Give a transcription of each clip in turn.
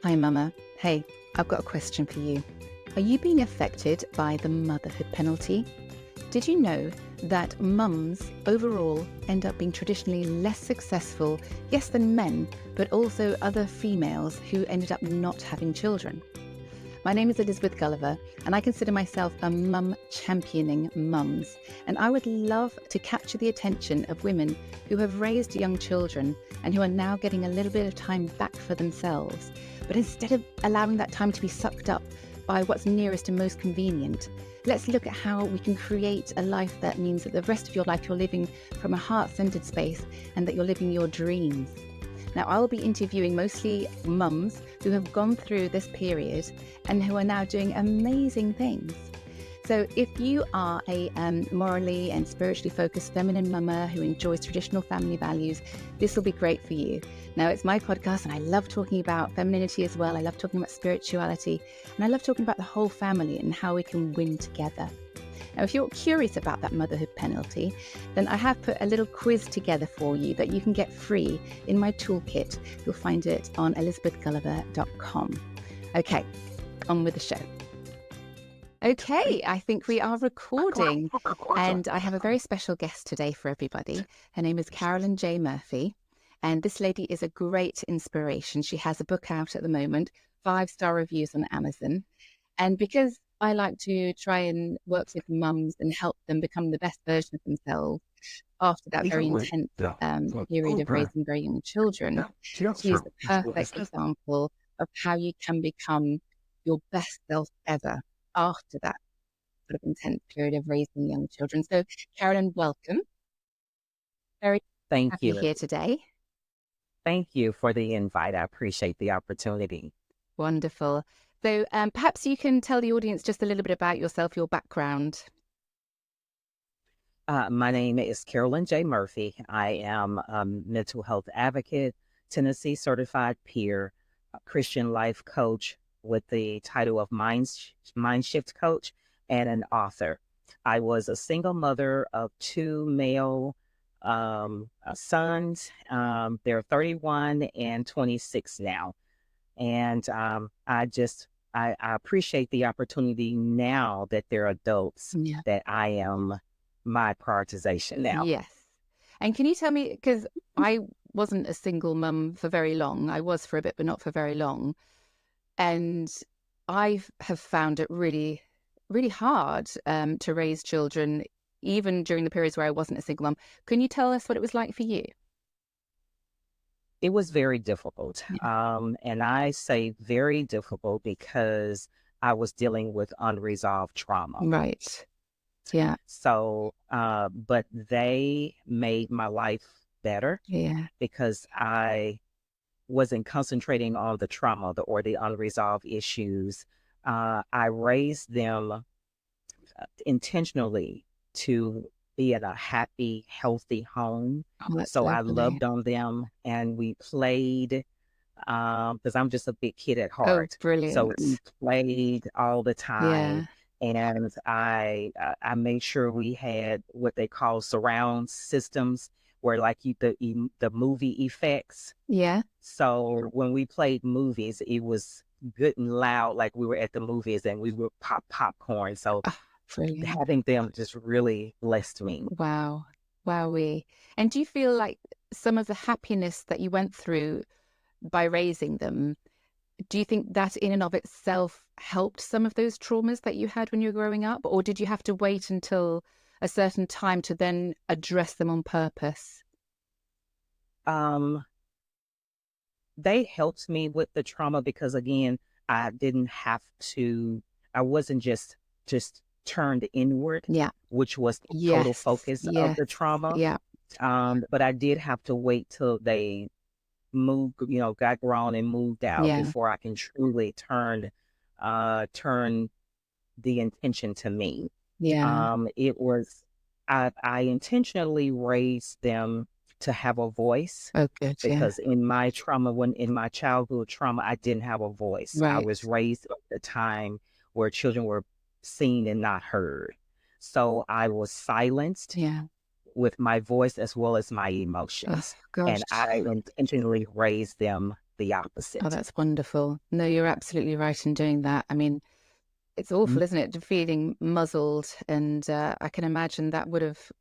Hi, Mama. Hey, I've got a question for you. Are you being affected by the motherhood penalty? Did you know that mums overall end up being traditionally less successful, yes, than men, but also other females who ended up not having children? My name is Elizabeth Gulliver, and I consider myself a mum championing mums. And I would love to capture the attention of women who have raised young children and who are now getting a little bit of time back for themselves. But instead of allowing that time to be sucked up by what's nearest and most convenient, let's look at how we can create a life that means that the rest of your life you're living from a heart-centered space and that you're living your dreams. Now, I'll be interviewing mostly mums who have gone through this period and who are now doing amazing things. So if you are a morally and spiritually focused feminine mama who enjoys traditional family values, this will be great for you. Now, it's my podcast and I love talking about femininity as well. I love talking about spirituality and I love talking about the whole family and how we can win together. Now, if you're curious about that motherhood penalty, then I have put a little quiz together for you that you can get free in my toolkit. You'll find it on elizabethgulliver.com. Okay, on with the show. Okay, I think we are recording, and I have a very special guest today for everybody. Her name is Carolyn J. Murphy, and this lady is a great inspiration. She has a book out at the moment, 5-star reviews on Amazon. And because I like to try and work with mums and help them become the best version of themselves after that very intense period of raising very young children, she is the perfect example of how you can become your best self ever after that sort of intense period of raising young children. So, Carolyn, welcome. Very Thank happy you. here today. Thank you for the invite. I appreciate the opportunity. Wonderful. So perhaps you can tell the audience just a little bit about yourself, your background. My name is Carolyn J. Murphy. I am a mental health advocate, Tennessee certified peer, Christian life coach with the title of Mindshift Coach, and an author. I was a single mother of 2 male sons. They're 31 and 26 now. And I appreciate the opportunity now that they're adults, that I am my prioritization now. Yes. And can you tell me, because I wasn't a single mum for very long. I was for a bit, but not for very long. And I have found it really, really hard to raise children, even during the periods where I wasn't a single mum. Can you tell us what it was like for you? It was very difficult. And I say very difficult because I was dealing with unresolved trauma. Right. Yeah. So, but they made my life better because I wasn't concentrating on the trauma or the unresolved issues. I raised them intentionally to be in a happy, healthy home. So I loved on them and we played because I'm just a big kid at heart. Oh, brilliant. So we played all the time. And I made sure we had what they call surround systems where like the movie effects. Yeah. So when we played movies, it was good and loud, like we were at the movies and we would pop popcorn. So having them just really blessed me. Wow. Wowee. And do you feel like some of the happiness that you went through by raising them, do you think that in and of itself helped some of those traumas that you had when you were growing up? Or did you have to wait until a certain time to then address them on purpose? They helped me with the trauma because again, I wasn't just turned inward, which was the total focus of the trauma. But I did have to wait till they moved, got grown and moved out before I can truly turn the intention to me. It was, I intentionally raised them to have a voice. Oh, good. Because in my childhood trauma, I didn't have a voice. I was raised at the time where children were seen and not heard. So I was silenced with my voice as well as my emotions. And I intentionally raised them the Oh, opposite. that's wonderful. No, you're absolutely right in doing that. I mean, it's Mhm. awful, isn't it, feeling muzzled? And I can imagine that would have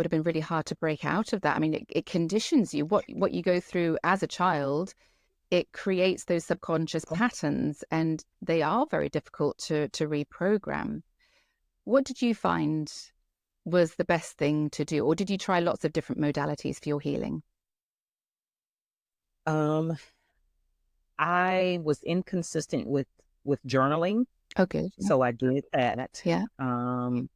been really hard to break out of that. I mean, it conditions you. What you go through as a child, it creates those subconscious patterns, and they are very difficult to reprogram. What did you find was the best thing to do, or did you try lots of different modalities for your healing? Um, I was inconsistent with journaling, Oh, good. Yeah. so I did that. Yeah. Um,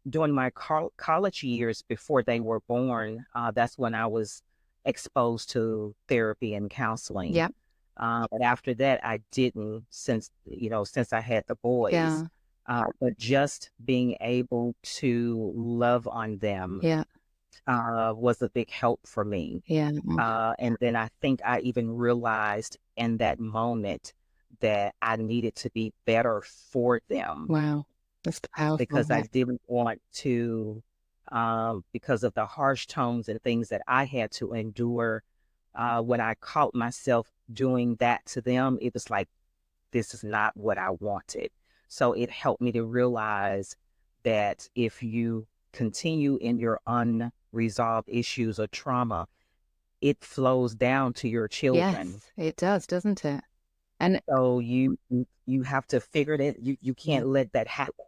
During my college years before they were born, that's when I was exposed to therapy and counseling. Yeah. But after that, I didn't since I had the boys. Yeah. But just being able to love on them Yeah. was a big help for me. Yeah. And then I think I even realized in that moment that I needed to be better for them Wow. That's powerful. because I Yeah. didn't want to, because of the harsh tones and things that I had to endure. When I caught myself doing that to them, it was like, this is not what I wanted. So it helped me to realize that if you continue in your unresolved issues or trauma, it flows down to your children. Yes, it does, doesn't it? And So you have to figure that you yeah. can't let that happen.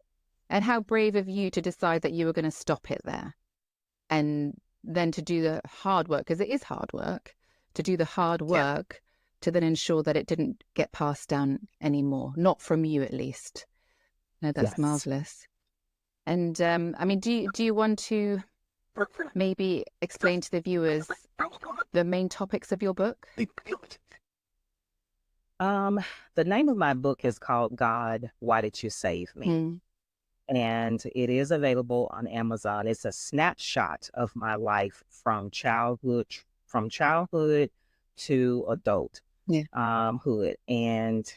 And how brave of you to decide that you were going to stop it there, and then to do the hard work, because it is hard work, to do the hard Yeah. work to then ensure that it didn't get passed down anymore, not from you at least. No, that's Yes. marvelous. And I mean, do you want to maybe explain to the viewers the main topics of your book? Um, the name of my book is called God, Why Did You Save Me? Mm, And it is available on Amazon. It's a snapshot of my life from childhood to adult yeah. hood. And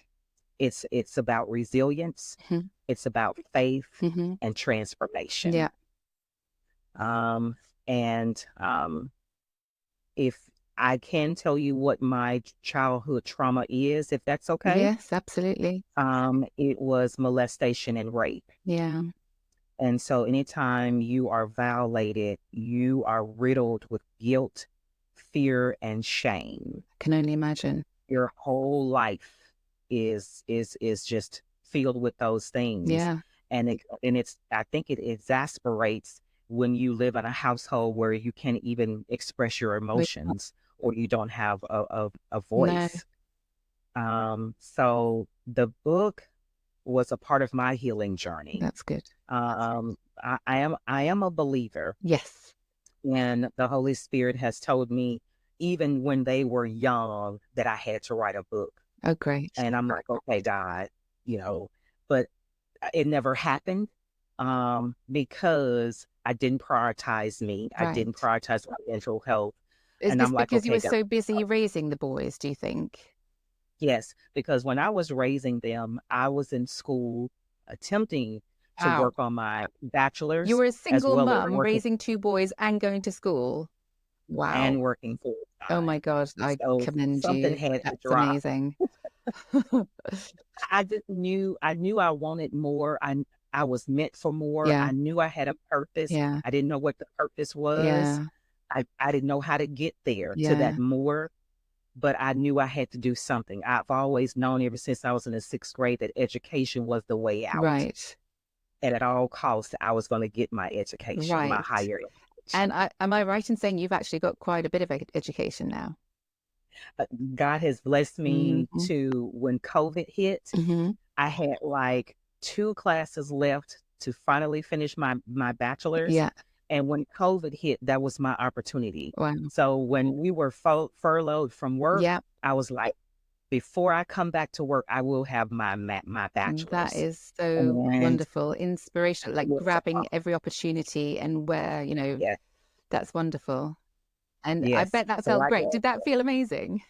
it's about resilience, Hmm. it's about faith Hmm. and transformation. Yeah. Um, and if I can tell you what my childhood trauma is, if that's okay. Yes, absolutely. It was molestation and rape. Yeah. And so anytime you are violated, you are riddled with guilt, fear, and shame. Can only imagine. Your whole life is just filled with those things. Yeah. And I think it exasperates when you live in a household where you can't even express your We- emotions or you don't have a No, voice. So the book was a part of my healing journey. that's good. I am a believer, Yes. and the Holy Spirit has told me, even when they were young, that I had to write a book. Oh, great. And I'm like, okay, God, but it never happened because I didn't prioritize me. I didn't Right. prioritize my mental health. Is And this I'm like, because you okay, were God, so busy raising the boys, do you think? yes, because when I was raising them, I was in school attempting to Wow. work on my You bachelor's were a as single well as mum working raising two boys and going to school. Wow. and working full Oh my time. God, I So commend something you. had to That's drop. amazing. I knew I wanted more. I was meant for more. Yeah, I knew I had a purpose. yeah, I didn't know what the purpose was. yeah, I didn't know how to get there to yeah. that more, but I knew I had to do something. I've always known ever since I was in the sixth grade that education was the way out. Right, And at all costs, I was going to get my education, my right. higher And education. am I right in saying you've actually got quite a bit of education now? Uh, God has blessed me Hmm. to, when COVID hit, Hmm. I had like two classes left to finally finish my bachelor's. Yeah. And when COVID hit, that was my opportunity. Wow. So when we were furloughed from work, Yeah. I was like, before I come back to work, I will have my That bachelor's. is so And wonderful, inspirational, like yes, grabbing every opportunity and yeah, that's wonderful. And I yes. bet that So felt I great. Did got, that feel amazing?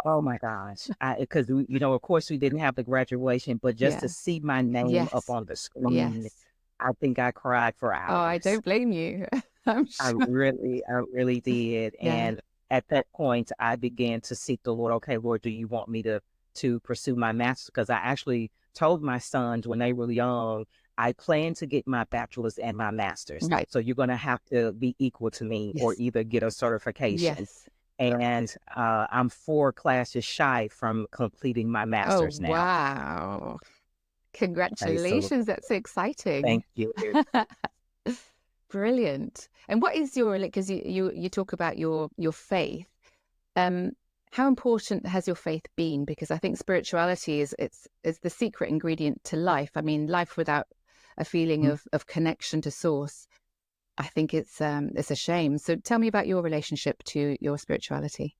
oh my gosh. Because, of course, we didn't have the graduation, but just Yeah. to see my name up Yes. on the screen, Yes. I think I cried for Oh, I hours. don't blame you. I'm I sure. really, I really did. Yeah. at that point, I began to seek the Lord. Okay, Lord, do you want me to pursue my master's? Because I actually told my sons when they were young, I plan to get my bachelor's and my master's. Right. So you're going to have to be equal to me or Yes. either get a certification. Yes. And I'm 4 classes shy from completing my Oh, master's now. wow. Okay, so Congratulations. That's so exciting. thank you. Brilliant. And what is your, because you talk about your faith. Um, how important has your faith been? Because I think spirituality is the secret ingredient to life. I mean, life without a feeling Mm, of connection to source, I think it's a shame. So tell me about your relationship to your spirituality.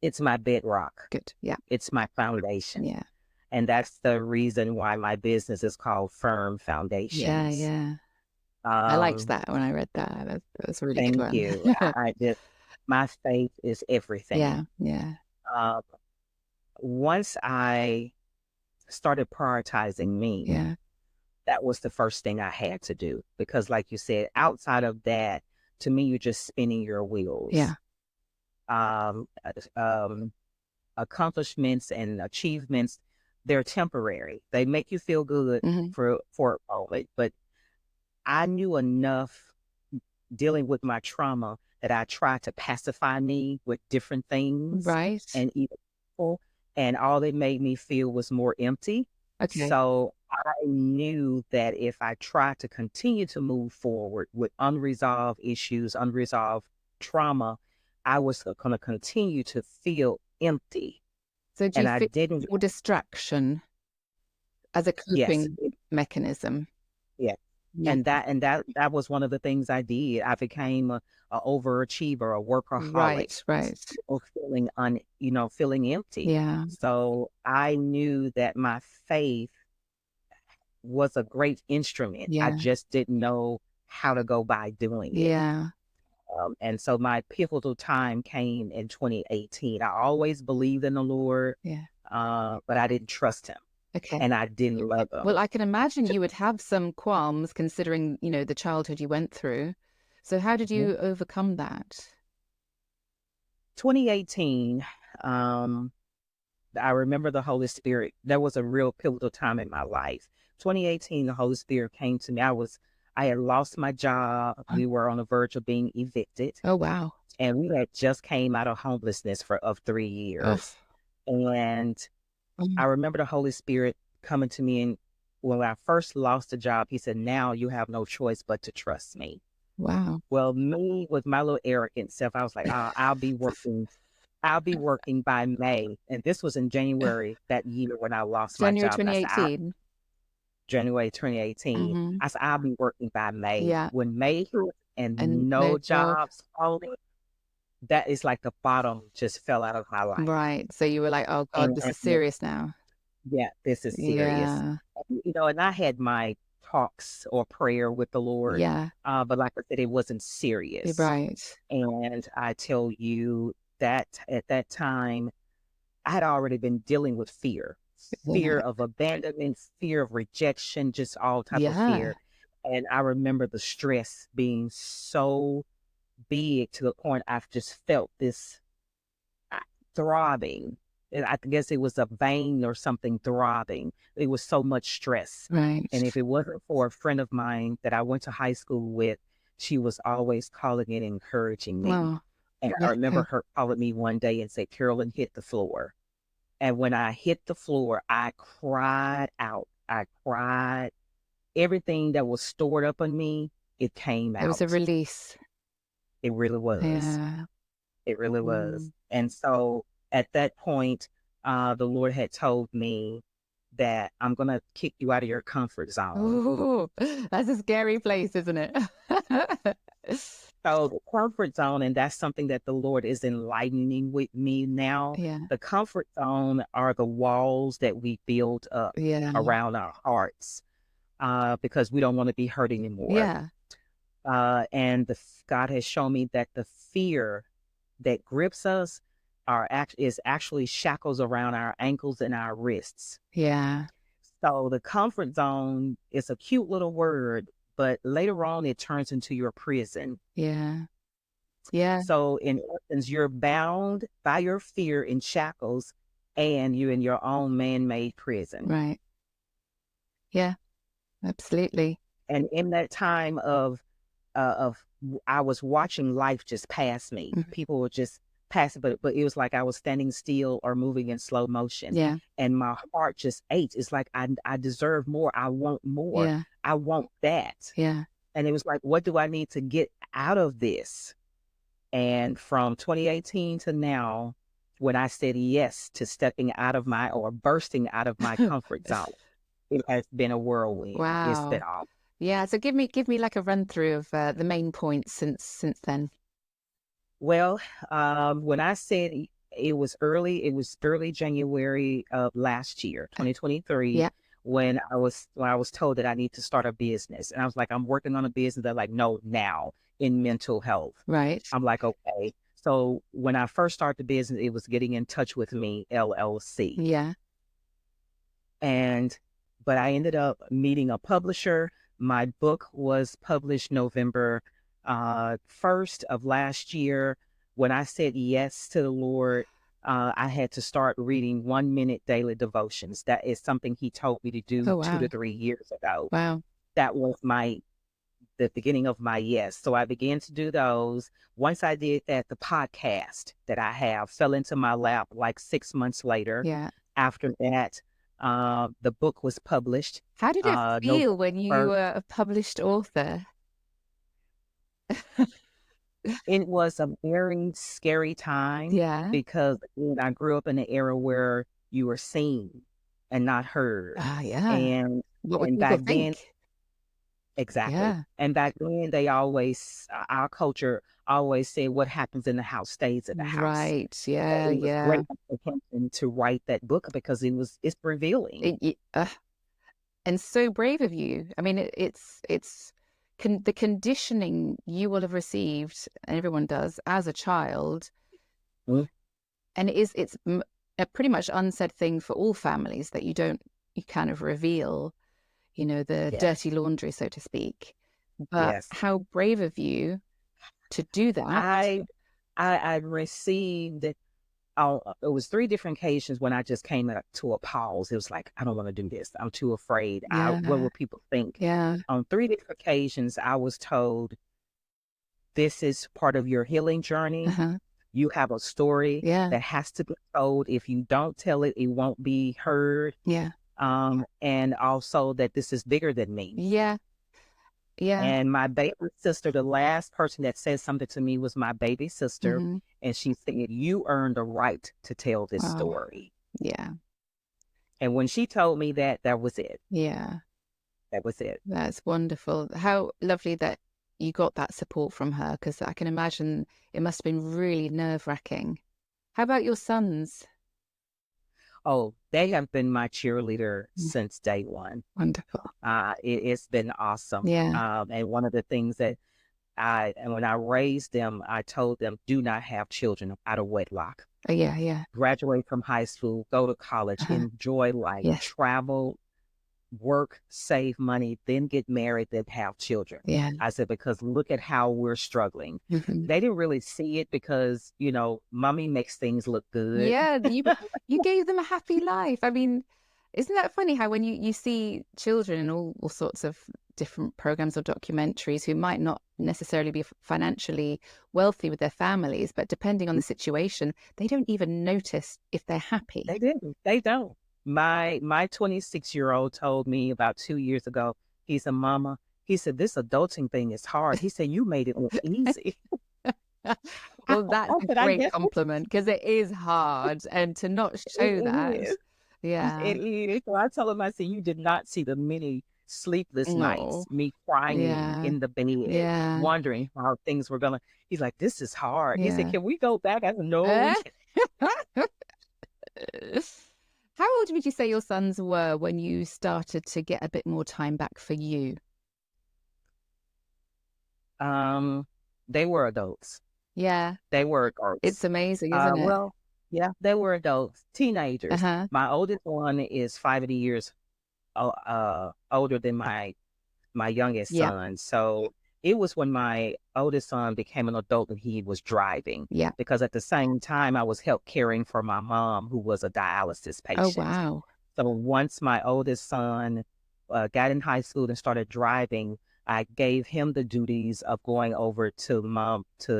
It's my bedrock. Good. Yeah. It's my foundation. Yeah. And that's the reason why my business is called Firm Yeah. Foundations. Yeah. I liked Um, that when I read that. That's a really good Thank one. you. I just, my faith is everything. Yeah. Yeah. Um, Once I started prioritizing me, Yeah. that was the first thing I had to do. Because, like you said, outside of that, to me, you're just spinning your Yeah. wheels. Um, uh, um, Accomplishments and achievements, they're temporary. They make you feel good Hmm. for a moment. But I knew enough dealing with my trauma that I tried to pacify me with different things Right. and even people, and all it made me feel was more empty. Okay. So I knew that if I tried to continue to move forward with unresolved issues, unresolved trauma, I was going to continue to feel empty. So do And you I feel didn't, more distraction as a yes, coping mechanism? yeah. Yeah. And that was one of the things I did. I became a overachiever, a workaholic, Right. Right. or feeling empty. Yeah. So I knew that my faith was a great instrument. I Yeah. just didn't know how to go by doing it. Yeah. And so my pivotal time came in 2018. I always believed in the Lord, Yeah. but I didn't trust him Okay. and I didn't love him. Well, I can imagine you would have some qualms considering, the childhood you went through. So how did Mhm. you overcome that? 2018, um, I remember the Holy Spirit. That was a real pivotal time in my life. 2018, the Holy Spirit came to me. I had lost my job. We were on the verge of being evicted, Oh, wow. and we had just came out of homelessness of 3 years. Oh, And I mm, remember the Holy Spirit coming to me, and when I first lost the job, he said, "Now you have no choice but to trust me." wow. Well, me with my little arrogant self, I was like, I'll be working. I'll be working by May. And this was in January that year when I lost my January job. And I said, twenty-eighteen. January 2018, Mm-hmm. I said, I'll be working by May. Yeah. When May hit And and no no job. jobs, that is like the bottom just fell out of my life. Right. So you were like, oh God, And this is serious now. yeah, this is serious. Yeah. And I had my talks or prayer with the Lord, Yeah. but like I said, it wasn't You're serious. right. And I tell you that at that time, I had already been dealing with fear Yeah. of abandonment, fear of rejection, just all type of Yeah. fear. And I remember the stress being so big to the point I've just felt this throbbing. And I guess it was a vein or something throbbing. It was so much stress. Right. And if it wasn't for a friend of mine that I went to high school with, she was always calling and encouraging me. Well, And I yeah. remember her calling me one day and said, "Carolyn, hit the floor." And when I hit the floor, I cried out. I cried. Everything that was stored up in me, it came There was a out. release. It really was. Yeah. It really was. Mm. And so at that point, the Lord had told me that I'm going to kick you out of your comfort zone. Oh, that's a scary place, isn't it? So the comfort zone, and that's something that the Lord is enlightening with me now. Yeah. The comfort zone are the walls that we build up Yeah. around our hearts because we don't want to be hurt anymore. Yeah. And God has shown me that the fear that grips us is actually shackles around our ankles and our wrists. Yeah. So the comfort zone is a cute little word, but later on it turns into your prison. Yeah. Yeah. So in essence, you're bound by your fear in shackles, and you're in your own man-made prison. Right. Yeah, absolutely. And in that time I was watching life just pass me. Mhm. People were just passing, but it was like I was standing still or moving in slow motion, Yeah. and my heart just ached. It's like I deserve more. I want more. Yeah. I want that. Yeah. And it was like, what do I need to get out of this? And from 2018 to now, when I said yes to stepping out of my or bursting out of my comfort zone, it has been a whirlwind. It's been Wow. awesome. Yeah. So give me like a run through of the main points since then. Well, when I said it was early January of last year, 2023, Yeah. when I was told that I need to start a business. And I was like, I'm working on a business. They're like, no, now in mental health. Right. I'm like, okay. So when I first started the business, it was Getting in Touch with Me, LLC. Yeah. But I ended up meeting a publisher. My book was published November 1st of last year. When I said yes to the Lord, I had to start reading 1 minute daily devotions. That is something he told me to do Oh, 2 to 3 years ago. wow. That was the beginning of my yes. So I began to do those. Once I did that, the podcast that I have fell into my lap like 6 months later. Yeah. After that, the book was published. How did it November feel when you 1st. were a published author? It was a very scary time Yeah. because again, I grew up in an era where you were seen and not heard. Ah, yeah. And What would and people back then, think? exactly. Yeah. And back then, they always, our culture always said, what happens in the house stays in the house. Right. So Yeah. it was Yeah. great apprehension to write that book because it's revealing. And so brave of you. I mean, the conditioning you will have received, and everyone does, as a child, Mm, and it's a pretty much unsaid thing for all families that you kind of reveal, the yes, dirty laundry, so to speak. But yes. how brave of you to do that. I received it was 3 different occasions when I just came up to a pause. It was like, I don't want to do this. I'm too afraid. What Yeah. will people think? Yeah. On 3 different occasions, I was told, this is part of your healing journey. Uh-huh. You have a story Yeah. that has to be told. If you don't tell it, it won't be heard. Yeah. And also that this is bigger than me. Yeah. Yeah. And my baby sister, the last person that said something to me was my baby sister. Hmm. And she said, you earned a right to tell this Wow. story. Yeah. And when she told me that, that was it. Yeah. That was it. That's wonderful. How lovely that you got that support from her, because I can imagine it must have been really nerve-wracking. How about your sons? Oh, they have been my cheerleader Mm, since day one. wonderful. It's been awesome. Yeah. And one of the things that and when I raised them, I told them, do not have children out of wedlock. Oh, yeah. Yeah. Graduate from high school, go to college, Uh-huh. enjoy life, Yes. travel, work, save money, then get married, then have children. Yeah. I said, because look at how we're struggling. Mhm. They didn't really see it because, mommy makes things look good. Yeah, you gave them a happy life. I mean, isn't that funny how when you see children in all sorts of different programs or documentaries who might not necessarily be financially wealthy with their families, but depending on the situation, they don't even notice if they're happy. They didn't. They don't. My 26-year-old told me about 2 years ago, he said, Mama, he said, this adulting thing is hard. He said, you made it look easy. Well, that's a But I great guess compliment, because it is hard, and to not show that. it is. Yeah. It is. So I told him, I said, you did not see the many sleepless No. nights, me crying Yeah. in the bed, Yeah. wondering how things were gonna. He's like, this is hard. He said, Yeah. can we go back? I said, no, we Eh? can't. How old would you say your sons were when you started to get a bit more time back for you? They were adults. Yeah, They were adults. it's amazing, isn't it? Well, yeah, they were adults, teenagers. Uh-huh. My oldest one is 5 years older than my youngest Yeah. son. So it was when my oldest son became an adult and he was driving. Yeah. Because at the same time, I was help caring for my mom, who was a dialysis Oh, patient. wow. So once my oldest son got in high school and started driving, I gave him the duties of going over to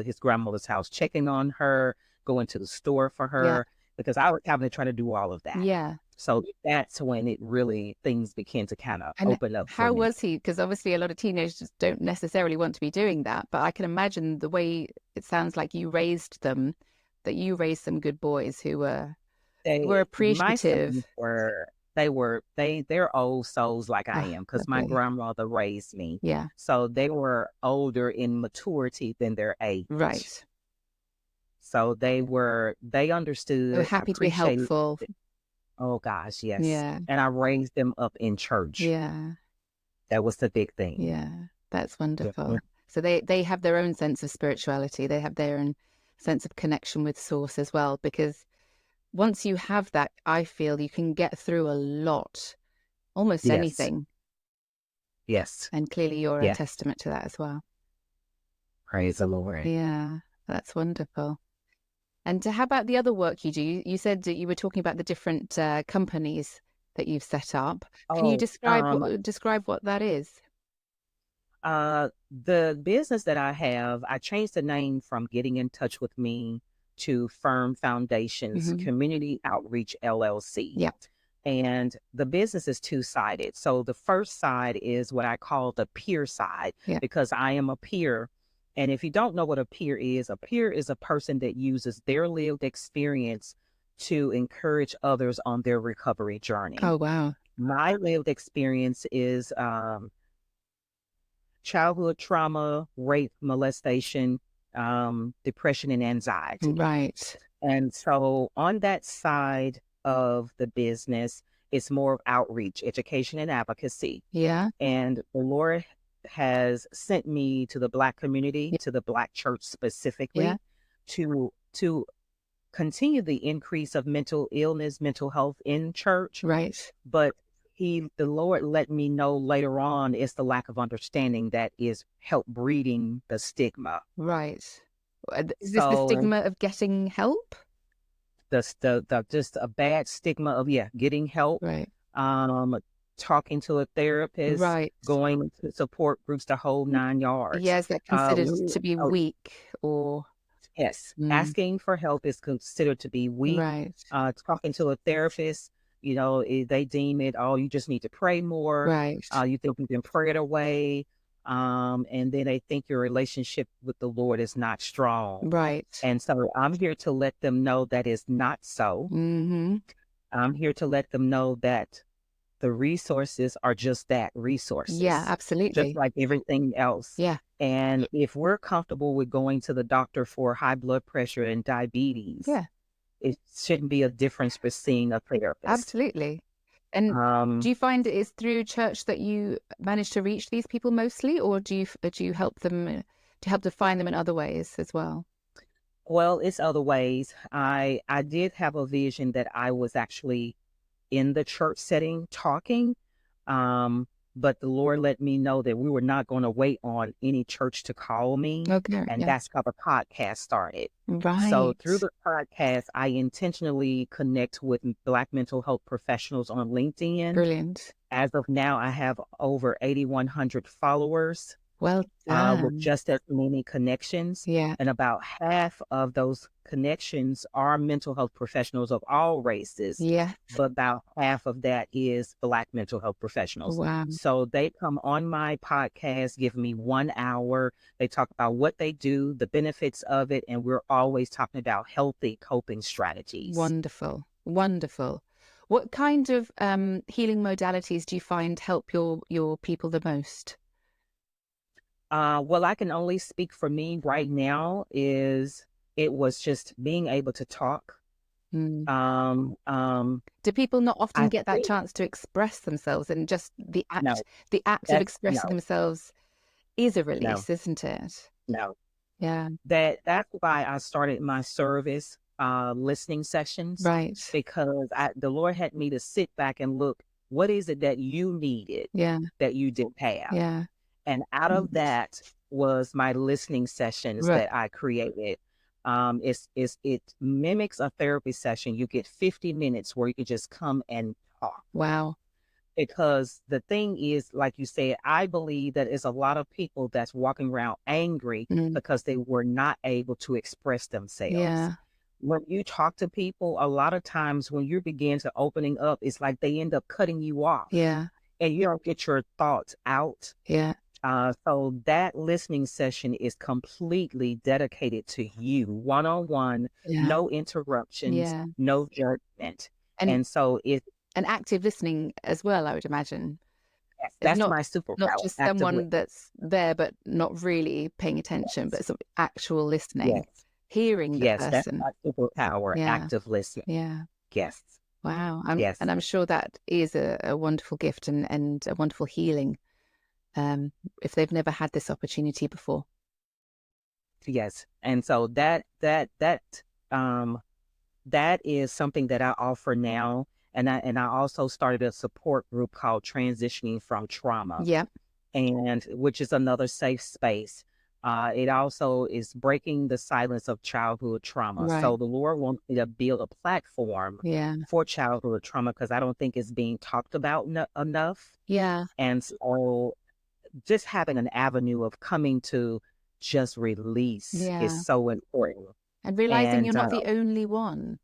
his grandmother's house, checking on her, going to the store for Yeah. her, because I was having to try to do all of that. Yeah. So that's when things began to kind of And open up for how me. was he? Because obviously a lot of teenagers don't necessarily want to be doing that, but I can imagine the way it sounds like you raised them, that you raised some good boys who were My appreciative. sons they're old souls like I Ah, am, because my lovely. grandmother raised me. Yeah. So they were older in maturity than their age. Right. So they They were understood, happy to be appreciated. helpful. Oh gosh, yes. Yeah. And I raised them up in church. Yeah. That was the big thing. Yeah. That's Mhm. wonderful. So they have their own sense of spirituality. They have their own sense of connection with source as well, because once you have that, I feel you can get through a lot, almost Yes. anything. Yes. And clearly you're a Yes. testament to that as well. Praise the Lord. Yeah, that's wonderful. And how about the other work you do? You said that you were talking about the different companies that you've set up. Can you Oh, describe what that is? the business that I have, I changed the name from Getting in Touch with Me to Firm Foundations Hmm. Community Outreach LLC. Yeah, And the business is two-sided. So the first side is what I call the peer side, yeah. because I am a peer. And if you don't know what a peer is a person that uses their lived experience to encourage others on their recovery journey. Oh, wow. My lived experience is childhood trauma, rape, molestation, depression, and anxiety. Right. And so on that side of the business, it's more of outreach, education, and advocacy. Yeah, And the Lord has sent me to the Black community, yeah, to the Black church yeah. specifically, to continue the increase of mental illness, mental health in church. Right, But the Lord let me know later on it's the lack of understanding that is help breeding the stigma. right. Is this the So stigma of getting help? the just a bad stigma of, yeah, getting help, Right, um, talking to a therapist, right. going to support groups, the whole 9 yards. Yeah, is that considered We, to be oh, weak or? yes, Mm, asking for help is considered to be weak. right, Talking to a therapist, they deem it, oh, you just need to pray more. right, You think you can pray it away. And then they think your relationship with the Lord is not strong. right. And so I'm here to let them know that is not so. Mm-hmm. I'm here to let them know that the resources are just that, Yeah, resources, just absolutely. like everything else. Yeah, And if we're comfortable with going to the doctor for high blood pressure and diabetes, yeah, it shouldn't be a difference for seeing a therapist. absolutely. And do Um, you find it is through church that you manage to reach these people mostly, or do you help them to help to find them in other ways as well? well, it's other ways. I did have a vision that I was actually in the church setting talking. Um, but the Lord let me know that we were not going to wait on any church to call me. Okay, And yeah, that's how the podcast started. So through right. the podcast, I intentionally connect with Black mental health professionals on LinkedIn. Brilliant. As of now, I have over 8,100 followers, Well with done. just as many connections. Yeah, And about half of those connections are mental health professionals of all races, yeah. but about half of that is Black mental health professionals. Wow. So they come on my podcast, give me 1 hour. They talk about what they do, the benefits of it, and we're always talking about healthy coping strategies. Wonderful. Wonderful. What kind of healing modalities do you find help your people the most? Well, I can only speak for me right now. It was just being able to talk. Mm. Um, um, Do people not often I get that think chance to express themselves, and just no, the act of that's expressing no, themselves is a no, release, isn't it? no. Yeah, That's why I started my service listening sessions, right. because the Lord had me to sit back and look, what is it that you needed Yeah, that you didn't have? yeah. And out of Mm. that, was my listening sessions Right. that I created. It mimics a therapy session. You get 50 minutes where you can just come and talk. Wow. Because the thing is, like you said, I believe that it's a lot of people that's walking around angry Mm. because they were not able to express themselves. Yeah. When you talk to people, a lot of times when you begin to opening up, it's like they end up cutting you off Yeah. and you don't get your thoughts out. Yeah. So that listening session is completely dedicated to you, one on one, Yeah. no interruptions, Yeah. no judgment. And And so and active listening as well, I would imagine. It's that's not my not superpower, just actively. someone that's there but not really paying attention, but Yes, some actual listening, yes, hearing the yes, that's person. my superpower, Yeah. active listening. Yeah. Yes, Wow. And yes, I'm sure that is a wonderful gift and a wonderful healing, um, if they've never had this opportunity before. yes. And so um that is something that I offer now. And I also started a support group called Transitioning from Trauma, Yeah. and which is another safe space. It also is breaking the silence of childhood trauma. Right. So the Lord wants me to build a platform Yeah. for childhood trauma because I don't think it's being talked about enough. Yeah. And so just having an avenue of coming to just release is Yeah. so important. And realizing you're And not the only one.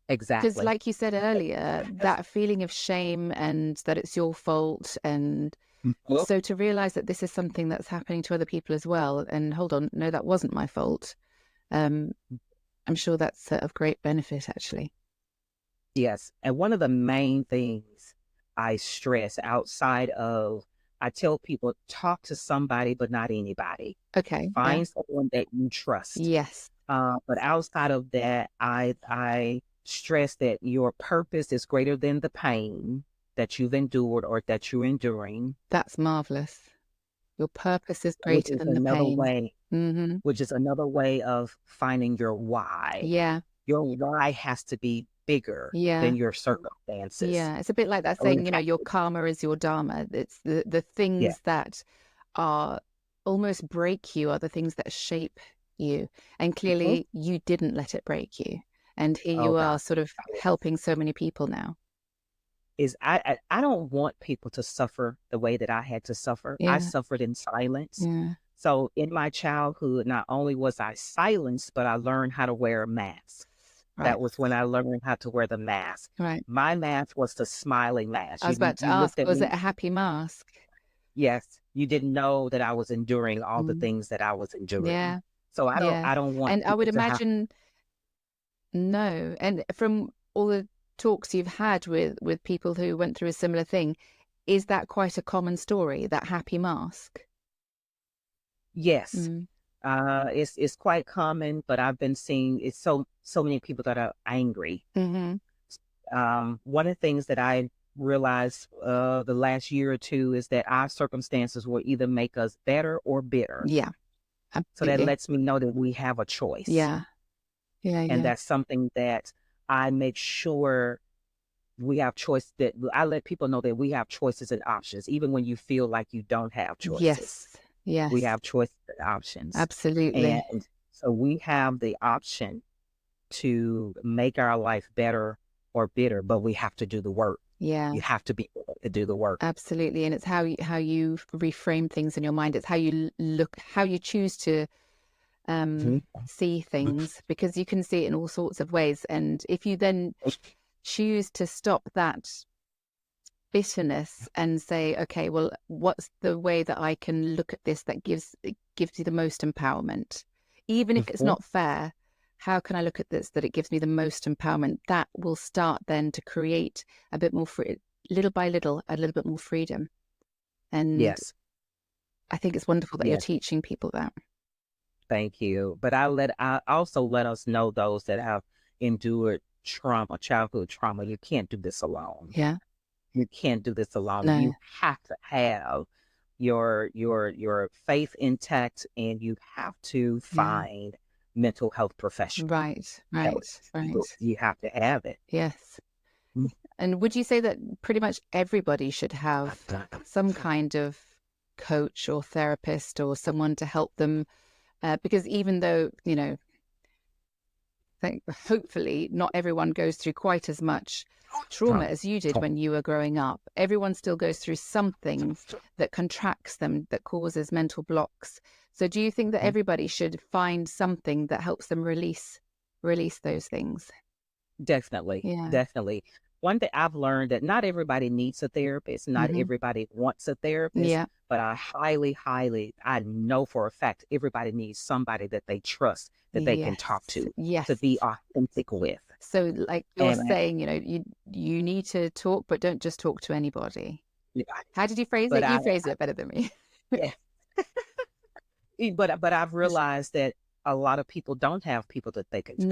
Because, exactly. like you said earlier, that feeling of shame and that it's your fault. And Mhm. so to realize that this is something that's happening to other people as well. And hold on, no, that wasn't my fault. Um, I'm sure that's of great benefit, actually. Yes. And one of the main things I stress outside of, I tell people talk to somebody, but not anybody. Okay. Yeah. Find someone that you trust. Yes. But outside of that, I stress that your purpose is greater than the pain that you've endured or that you're enduring, That's marvelous. Your purpose is which greater is than the another pain. way, Mm-hmm. which is another way of finding your why. Yeah. Your why has to be bigger Yeah. than your circumstances. Yeah. It's a bit like that Or it saying, has your to- karma is your dharma. It's the Yeah. things that are almost break you are the things that shape you. And Mhm. clearly you didn't let it break you. And here Oh you God. are sort of helping so many people now. I don't want people to suffer the way that I had to suffer. I Yeah. suffered in silence. Yeah. So in my childhood, not only was I silenced, but I learned how to wear a mask. Right. That was when I learned how to wear the mask. Right. My mask was the smiling mask. I was about to You ask, looked at was it me. a happy mask? Yes, you didn't know that I was enduring all the Mm. things that I was enduring. Yeah. So Yeah. I don't want And I people would to have. imagine no. And from all the talks you've had with people who went through a similar thing, is that quite a common story, that happy mask? Yes, Mm. it's quite common, but I've been seeing it's so many people that are angry. Hmm. One of the things that I realized the last year or two is that our circumstances will either make us better or bitter. Yeah, So that absolutely. lets me know that we have a choice. Yeah. Yeah. And Yeah. that's something that I make sure we have choice, that I let people know that we have choices and options, even when you feel like you don't have choices. Yes. We Yes. have choices and options. Absolutely. And so we have the option to make our life better or bitter, but we have to do the work. Yeah. You have to be able to do the work. Absolutely. And it's how you reframe things in your mind. It's how you look, how you choose to Mhm. see things, because you can see it in all sorts of ways. And if you then choose to stop that bitterness and say, okay, well, what's the way that I can look at this that gives you the most empowerment, even if it's Mhm. not fair? How can I look at this that it gives me the most empowerment? That will start then to create a bit more free, little by little, a little bit more freedom. And Yes. I think it's wonderful that you're Yes. teaching people that. Thank you. But I also let us know, those that have endured trauma, childhood trauma, you can't do this alone. Yeah. You can't do this alone. No. You have to have your faith intact, and you have to Yeah. find mental health professional Right. help. Right. Right. You have to have it. Yes. And would you say that pretty much everybody should have some kind of coach or therapist or someone to help them? Because even though, hopefully not everyone goes through quite as much trauma as you did when you were growing up. Everyone still goes through something that contracts them, that causes mental blocks. So do you think that everybody should find something that helps them release those things? Definitely. Yeah. Definitely. One thing I've learned that not everybody needs a therapist, not everybody wants a therapist, Yeah. but I I know for a fact everybody needs somebody that they trust, that they can talk to Yes. be authentic with. So like you're And saying, you need to talk, but don't just talk to anybody. yeah, How did you phrase but it? You phrased it better than me. yeah, but I've realized that a lot of people don't have people that they can talk.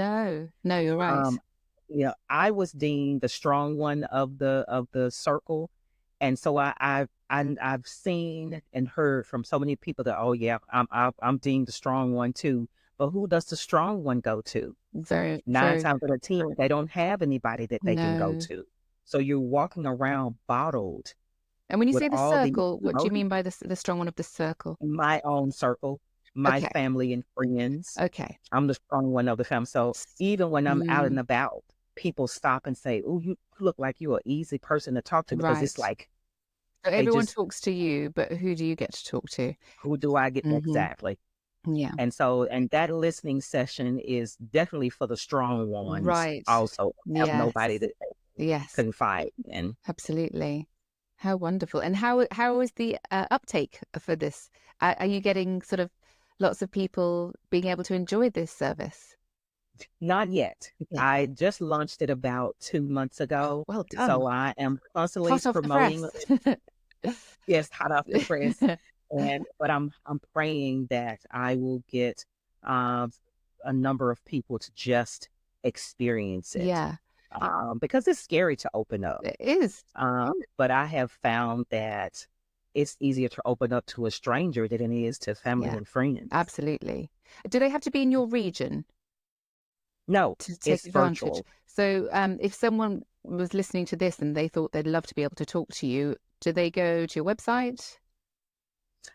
No, you're right. I was deemed the strong one of the circle, and so I've seen and heard from so many people that, oh yeah, I'm deemed the strong one too. But who does the strong one go to? Very, 9 times out of 10, they don't have anybody that they can go no. to. So you're walking around bottled And when you with say the all the circle, what do you emotions. mean by the strong one of the circle? My own circle, my Okay. family and friends. Okay. I'm the strong one of the family. So even when I'm out and about, people stop and say, "Oh, you look like you're an easy person to talk to," because it's Right. like So they everyone just, talks to you, but who do you get to talk to? who do I get exactly? Yeah. And that listening session is definitely for the strong ones. Right. Also, have Yes. nobody that they Yes. confide in. Absolutely. How wonderful. And how is the uptake for this? Are you getting sort of lots of people being able to enjoy this service? Not yet. Yeah. I just launched it about 2 months ago. Well done. So I am constantly Hot off the promoting. press. Yes, hot off the press. But I'm praying that I will get uh, a number of people to just experience it, Yeah, because it's scary to open up. it is. But I have found that it's easier to open up to a stranger than it is to family Yeah, and friends. absolutely. Do they have to be in your region No, to take it's advantage? virtual. So, if someone was listening to this and they thought they'd love to be able to talk to you, do they go to your website?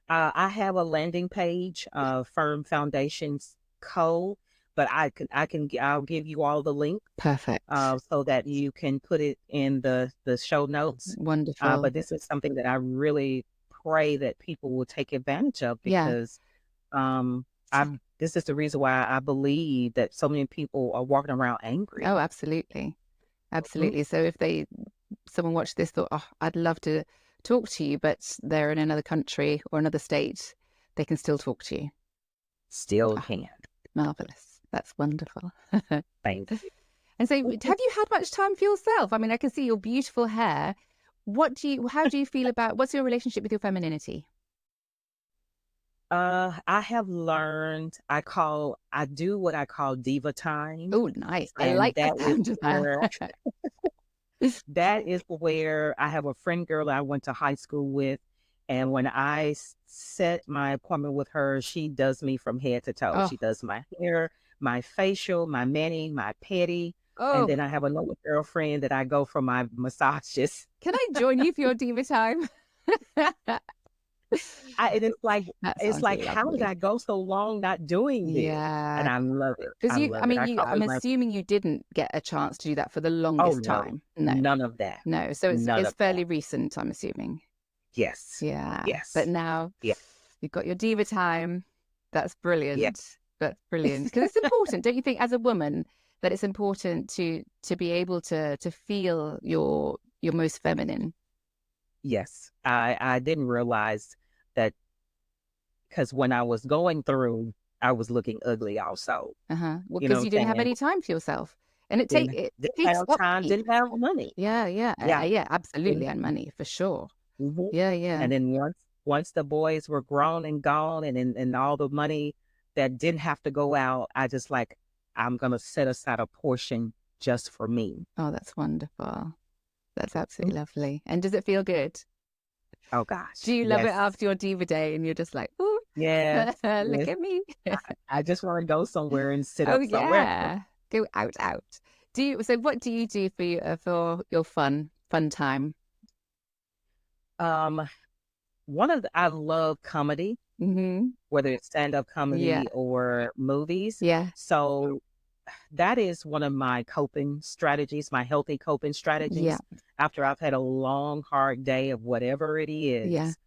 I have a landing page, Firm Foundations Co. But I'll give you all the link, Perfect. so that you can put it in the show notes. Wonderful. But this is something that I really pray that people will take advantage of, Yeah. because this is the reason why I believe that so many people are walking around angry. Oh, absolutely. Mhm. Absolutely. So if someone watched this thought, oh, I'd love to talk to you, but they're in another country or another state, they can still talk to you. Still Ah, can. marvelous. That's wonderful. Thank you. And so have you had much time for yourself? I mean, I can see your beautiful hair. How do you feel what's your relationship with your femininity? I have learned, I do what I call diva time, Oh, nice. I and like the sound of that. that is where I have a friend girl that I went to high school with, and when I set my appointment with her, she does me from head to toe. Oh, She does my hair, my facial, my mani, my pedi, and oh, then I have another girlfriend that I go for my massages. can I join you for your diva time? And That it's sounds like, how did lovely. I go so long not doing this? And Yeah. I love it. Because I I love it. mean, I call I'm it my, assuming you didn't get a chance to do that for the oh longest no, time. No, none of that. no. So None it's of that. fairly recent, I'm assuming. Yes. Yeah. But Yes. now Yeah. you've got your diva time. That's Yeah. brilliant. That's brilliant. Because it's important, don't you think, as a woman, that it's important to be able to feel your most feminine. Yes. I didn't realize that, because when I was going through, I was looking ugly also. Uh-huh. Well, You know because you what I'm didn't have saying? any time for yourself. And it Didn't takes have time, upkeep. didn't have money. Yeah, yeah. Yeah. Yeah, absolutely. Mhm. And money for sure. Mhm. Yeah, yeah. And then once the boys were grown and gone, and all the money that didn't have to go out, I just like, I'm gonna set aside a portion just for me. Oh, that's wonderful. That's Mm. absolutely lovely. And does it feel good? Oh Do gosh. you love it Yes. after your diva day and you're just like, oh, Yes. look Yes. at me? I just want to go somewhere and sit Oh up somewhere. yeah. Go out, out. So what do you do for your fun time? Um, I love comedy, Mm-hmm. whether it's stand-up Yeah. comedy or movies. Yeah. So that is one of my coping strategies, my healthy coping Yeah. strategies. After I've had a long, hard day of whatever it Yeah. is,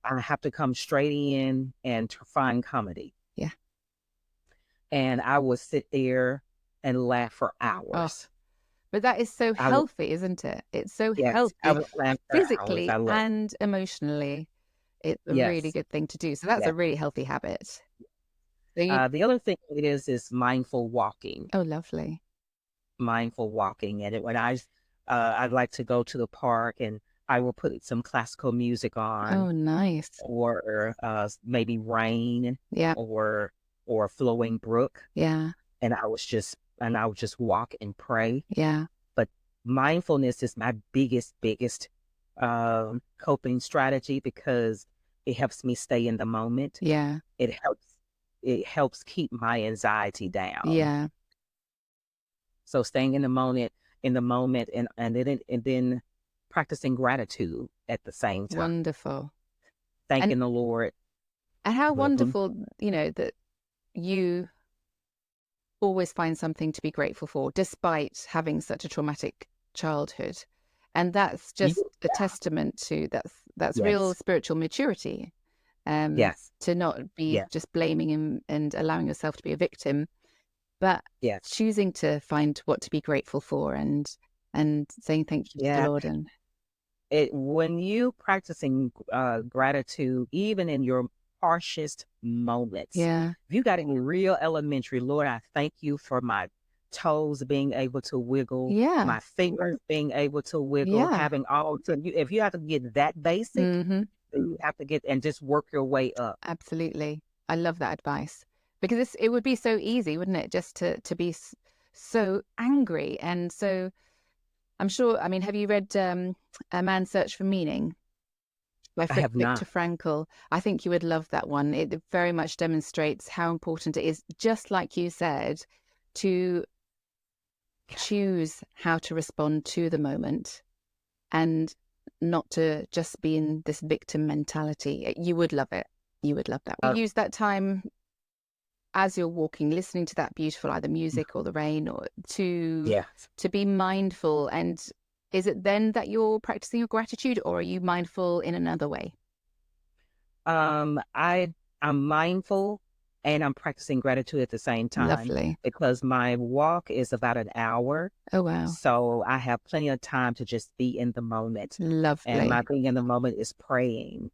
I have to come straight in and to find comedy. Yeah. And I will sit there and laugh for Oh, hours. but that is so I will, healthy, isn't it? It's so yes, I healthy will laugh for hours. physically I love, and emotionally. It's a really yes, good thing to do. So that's a yes. really healthy habit. So you, The other thing it is mindful walking. oh, lovely. Mindful walking, and I'd like to go to the park, and I will put some classical music on, Oh, nice. or maybe rain, Yeah. or flowing brook, Yeah. and I would just walk and pray. Yeah. But mindfulness is my biggest coping strategy, because it helps me stay in the moment. Yeah. It helps keep my anxiety down. Yeah. So staying in the moment, and then practicing gratitude at the same time, Wonderful. And thanking the Lord. how Mhm. wonderful, that you always find something to be grateful for, despite having such a traumatic childhood. And that's You, just a testament to that's real yes, spiritual maturity. yes, To not be yes, just blaming and allowing yourself to be a victim, but yes, choosing to find what to be grateful for and saying thank you to the yeah. Lord. And When you practicing gratitude, even in your harshest moments, yeah, if you got in real elementary, Lord, I thank you for my toes being able to wiggle, yeah, my fingers being able to wiggle, yeah. having all. So if you have to get that basic, Hmm. you have to get and just work your way up. Absolutely. I love that advice because it would be so easy, wouldn't it, just to be so angry. And so I'm sure, I mean, have you read A Man's Search for Meaning by I have Viktor not. Frankl? I think you would love that one. It very much demonstrates how important it is, just like you said, to choose how to respond to the moment and not to just be in this victim mentality. You would love it. You would love that. You Uh, use that time as you're walking, listening to that beautiful either music or the rain, or yes. to be mindful. And is it then that you're practicing your gratitude, or are you mindful in another way? I'm mindful, and I'm practicing gratitude at the same time, Lovely. because my walk is about an hour. Oh, wow. So I have plenty of time to just be in the moment. And my Lovely. being in the moment is praying.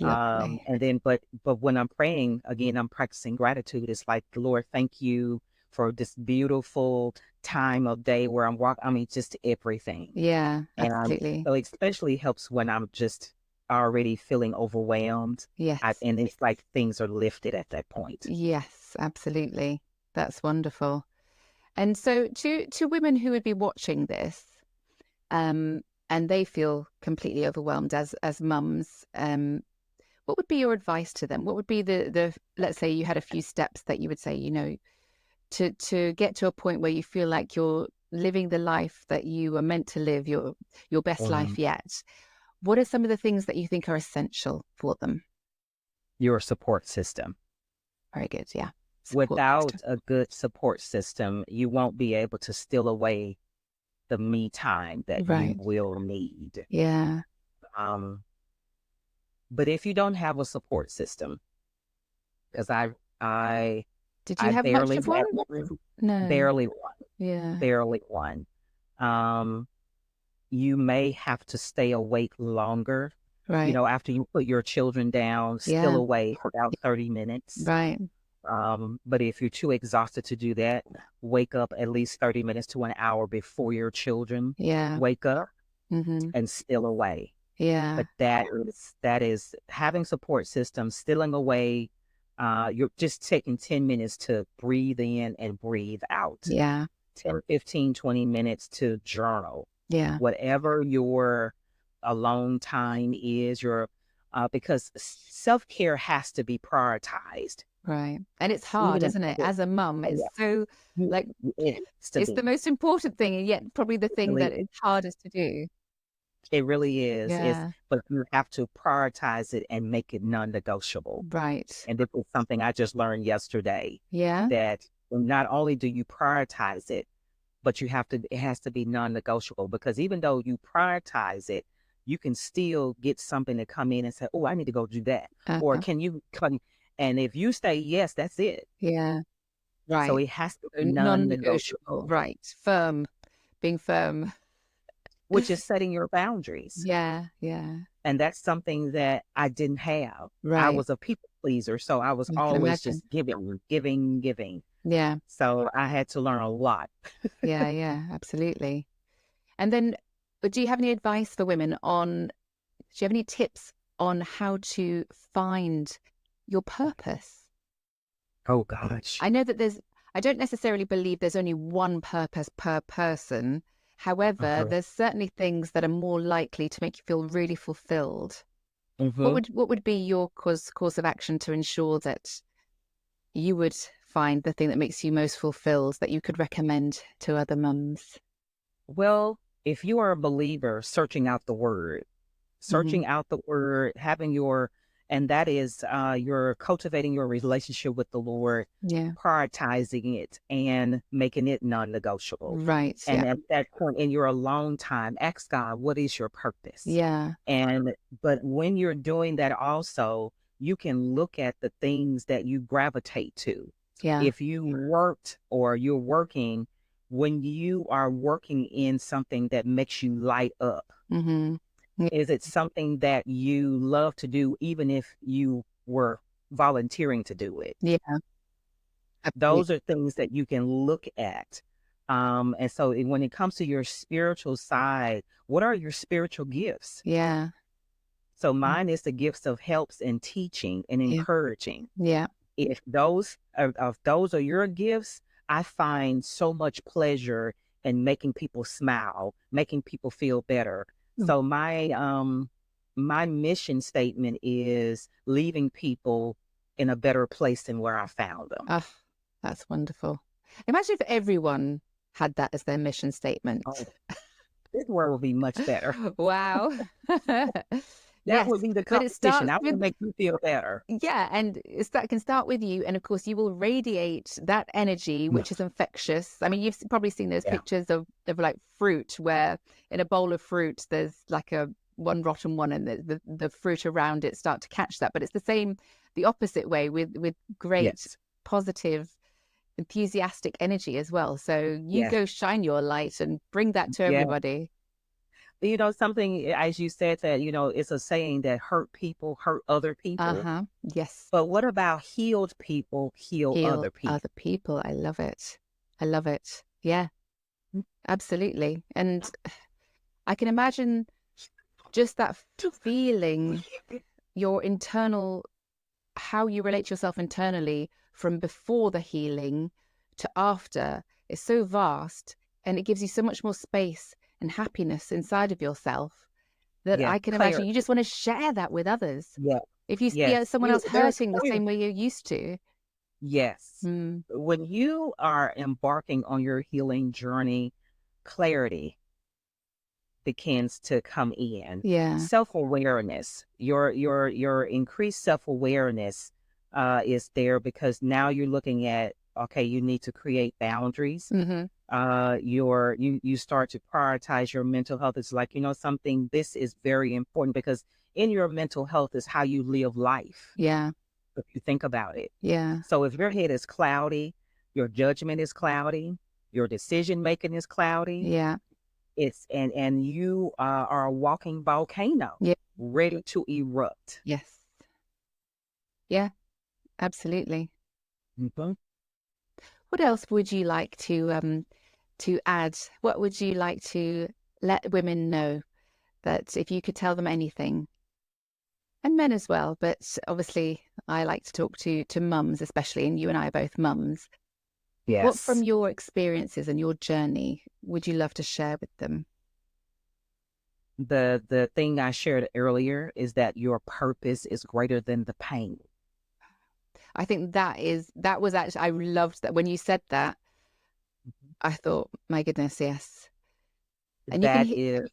Lovely. And then, but when I'm praying, again, I'm practicing gratitude. It's like, Lord, thank you for this beautiful time of day where I'm walking. I mean, just everything. Yeah, And absolutely. so it especially helps when I'm just already feeling overwhelmed. Yes. And it's like things are lifted at that point. Yes, absolutely. That's wonderful. And so to women who would be watching this, and they feel completely overwhelmed as mums, what would be your advice to them? What would be the let's say you had a few steps that you would say, to get to a point where you feel like you're living the life that you were meant to live, your best life Um, yet. What are some of the things that you think are essential for them? your support system. Very good. Yeah. Support Without system. a good support system, you won't be able to steal away the me time that you Right. will need. Yeah. Um, but if you don't have a support system, because I Did you I have much barely of one? had one, No. barely one, Yeah. barely one. Um, you may have to stay awake longer. Right. After you put your children down, still Yeah. awake for about 30 minutes. Right. But if you're too exhausted to do that, wake up at least 30 minutes to an hour before your children Yeah. wake up, Hmm. and still away. Yeah. But that is having support systems, stealing away. You're just taking 10 minutes to breathe in and breathe out. Yeah. 10, 15, 20 minutes to journal. Yeah. Whatever your alone time is, because self-care has to be prioritized. Right. And it's hard, Even in isn't it? As a mum, it's yeah, so like it has to it's the be. most important thing, and yet probably the It thing really that is hardest to do. It really is. Yeah. But you have to prioritize it and make it non-negotiable. Right. And this is something I just learned yesterday, Yeah. that not only do you prioritize it, but it has to be non-negotiable, because even though you prioritize it, you can still get something to come in and say, oh, I need to go do that. Or Uh-huh. can you come? And if you say yes, that's it. Yeah. So Right. it has to So be non-negotiable. non-negotiable, Right. Firm. Being firm. which is setting your boundaries. Yeah. Yeah. And that's something that I didn't have. I Right. was a people pleaser. So I was I can always imagine. just giving, giving, giving. Yeah. So I had to learn a lot. Yeah. Yeah. Absolutely. And then, do you have any advice for women on, do you have any tips on how to find your purpose? Oh, gosh. I know that I don't necessarily believe there's only one purpose per person. However, Uh-huh. there's certainly things that are more likely to make you feel really fulfilled. Mm-hmm. What would be your course of action to ensure that you would find the thing that makes you most fulfilled that you could recommend to other mums? Well, if you are a believer, Hmm. searching out the word, and that is, you're cultivating your relationship with the Lord, Yeah. prioritizing it and making it non-negotiable. Right. And Yeah. at that point in your alone time, ask God, what is your purpose? Yeah. But when you're doing that also, you can look at the things that you gravitate to. Yeah. If you worked or you're working, when you are working in something that makes you light up, Hmm. Yeah. is it something that you love to do, even if you were volunteering to do it? Yeah. Absolutely. Those are things that you can look at. And so when it comes to your spiritual side, what are your spiritual gifts? Yeah. So Mm. mine is the gifts of helps and teaching and Yeah. encouraging. Yeah. If those are your gifts, I find so much pleasure in making people smile, making people feel better. Mm. So my mission statement is leaving people in a better place than where I found them. Oh, that's wonderful. Imagine if everyone had that as their mission statement. Oh, this world would be much better. Wow. That Yes, would be the but it competition. starts I want with, to make you feel better. yeah, and that can start with you. And of course, you will radiate that energy, which is infectious. I mean, you've probably seen those Yeah. pictures of like fruit, where in a bowl of fruit, there's like a one rotten one, and the fruit around it start to catch that. But it's the same, the opposite way with great, Yes. positive, enthusiastic energy as well. So you Yes. go shine your light and bring that to Yeah. everybody. Something, as you said, that, it's a saying that hurt people hurt other people. Uh-huh. Yes. But what about healed people heal Heal other people? other people. I love it. I love it. Yeah, absolutely. And I can imagine just that feeling, your internal, how you relate to yourself internally from before the healing to after is so vast, and it gives you so much more space and happiness inside of yourself that Yeah. I can imagine you Clarity. just want to share that with others. Yeah. If you see Yes. someone else There's hurting the same way you used to. yes. Mm, When you are embarking on your healing journey, clarity begins to come in. yeah. Self-awareness, your increased self-awareness is there, because now you're looking at, okay, you need to create boundaries. Hmm. You start to prioritize your mental health. It's like, something, this is very important, because in your mental health is how you live life, Yeah. if you think about it. Yeah. So if your head is cloudy, your judgment is cloudy, your decision making is cloudy, Yeah. and you are a walking volcano Yeah. ready to erupt. Yes. Yeah. Absolutely. Mhm. What else would you like to add? What would you like to let women know, that if you could tell them anything, and men as well, but obviously I like to talk to mums especially, and you and I are both mums. What from Yes. your experiences and your journey would you love to share with them? The thing I shared earlier is that your purpose is greater than the pain. I think that was actually, I loved that when you said that. Mhm. I thought, my goodness, yes. And you can That hear, is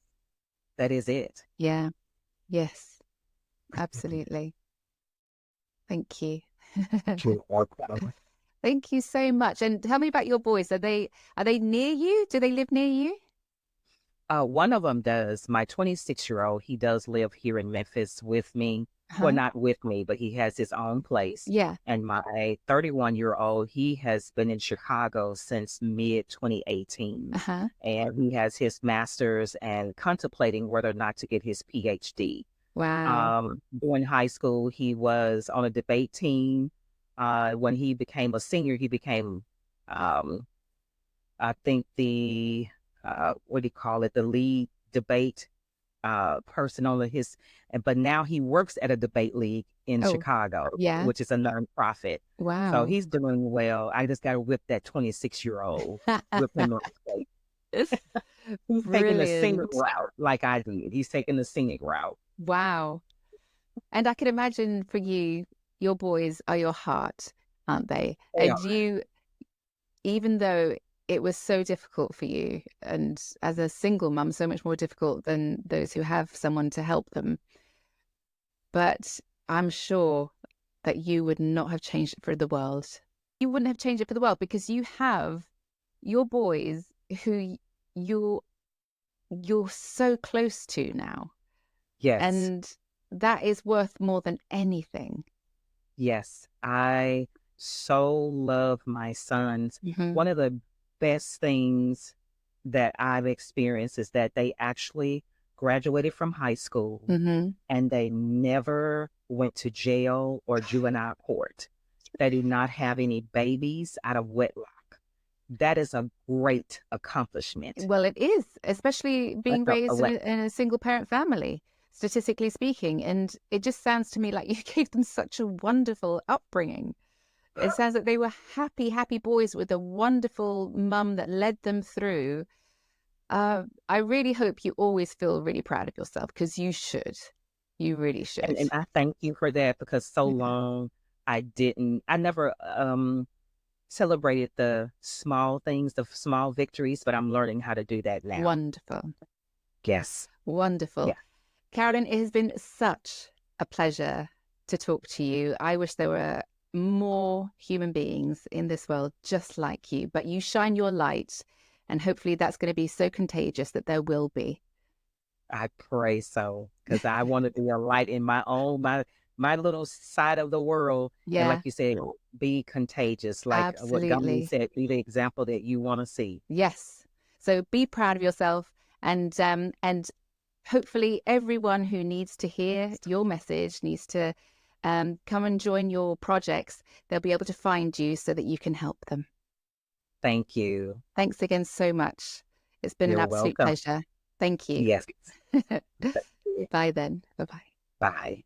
that is it. Yeah. Yes. Absolutely. Thank you. Thank you so much. And tell me about your boys. Are they near you? Do they live near you? One of them does. My 26-year-old, he does live here in Memphis with me. Well, Uh-huh. not with me, but he has his own place. Yeah. And my 31-year-old, he has been in Chicago since mid 2018. Uh-huh. And he has his master's and contemplating whether or not to get his PhD. Wow. During high school, he was on a debate team. When he became a senior, he became, um, I think what do you call it, the lead debate person on but now he works at a debate league in Oh, Chicago, yeah. which is a nonprofit. So Wow. he's doing well. I just got to whip that 26-year-old, whip him up. He's taking the scenic Brilliant. route like I did. He's taking the scenic route. Wow. And I can imagine for you, your boys are your heart, aren't they? They And are. you, even though it was so difficult for you, and as a single mum, so much more difficult than those who have someone to help them, but I'm sure that you would not have changed it for the world. You wouldn't have changed it for the world because you have your boys who you're you're so close to now. Yes. And that is worth more than anything. Yes, I so love my sons. Hmm. One of the best things that I've experienced is that they actually graduated from high school Hmm. and they never went to jail or juvenile court. They do not have any babies out of wedlock. That is a great accomplishment. Well, it is, especially being That's a, a raised in le- a single parent family, statistically speaking. And it just sounds to me like you gave them such a wonderful upbringing. It sounds like they were happy, happy boys with a wonderful mum that led them through. I really hope you always feel really proud of yourself because you should. You really should. and I thank you for that because so Yeah. long I never celebrated the small things, the small victories, but I'm learning how to do that now. Wonderful. Yes. Wonderful. Yeah. Carolyn, it has been such a pleasure to talk to you. I wish there were more human beings in this world just like you, but you shine your light, and hopefully that's going to be so contagious that there will be. I pray so because I want to be a light in my little side of the world. And like Yeah, you said, be contagious, like what Gandhi absolutely. said, be the example that you want to see. Yes. So be proud of yourself, and hopefully everyone who needs to hear your message needs to come and join your projects. They'll be able to find you so that you can help them. Thank you. Thanks again so much. It's been an You're absolute welcome. pleasure. Thank you. Yes. Bye then. Bye bye. Bye.